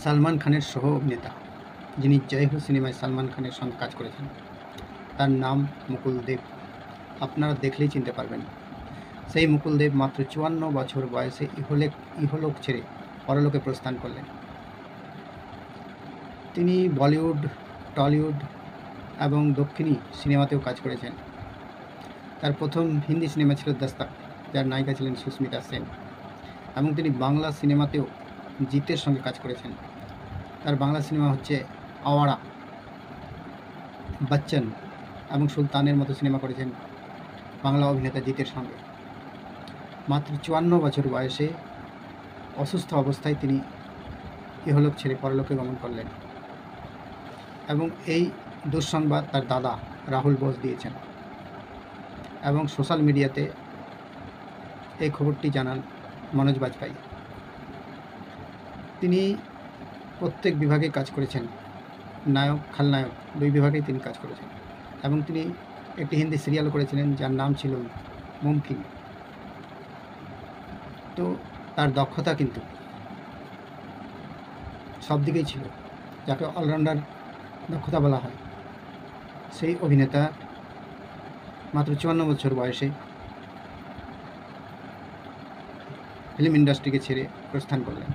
সালমান খানের সহ অভিনেতা, যিনি জয় হো সিনেমায় সালমান খানের সঙ্গে কাজ করেছেন। তার নাম মুকুল দেব। আপনারা দেখলেই চিনতে পারবেন। সেই মুকুল দেব মাত্র ৫৪ বছর বয়সে ইহলোক ছেড়ে পরলোকে প্রস্থান করলেন। তিনি বলিউড, টলিউড এবং দক্ষিণী সিনেমাতেও কাজ করেছেন। তার প্রথম হিন্দি সিনেমা ছিল দস্তক, যার নায়িকা ছিলেন সুস্মিতা সেন, এবং তিনি বাংলা সিনেমাতেও জিতের সঙ্গে কাজ করেছেন। তার বাংলা সিনেমা হচ্ছে আওয়ারা, বচ্চন এবং সুলতানের মতো সিনেমা করেছেন বাংলা অভিনেতা জিতের সঙ্গে। মাত্র ৫৪ বছর বয়সে অসুস্থ অবস্থায় তিনি ইহলোক ছেড়ে পরলোকে গমন করলেন, এবং এই দুঃসংবাদ তার দাদা রাহুল বোস দিয়েছেন, এবং সোশ্যাল মিডিয়াতে এই খবরটি জানান মনোজ বাজপাই। তিনি প্রত্যেক বিভাগে কাজ করেছেন, নায়ক খলনায়ক ২ বিভাগেই তিনি কাজ করেছেন, এবং তিনি একটি হিন্দি সিরিয়ালও করেছিলেন যার নাম ছিল মুমকিন। তো তার দক্ষতা কিন্তু সব দিকেই ছিল, যাকে অলরাউন্ডার দক্ষতা বলা হয়। সেই অভিনেতা মাত্র ৫৪ বছর বয়সে ফিল্ম ইন্ডাস্ট্রিকে ছেড়ে প্রস্থান করলেন।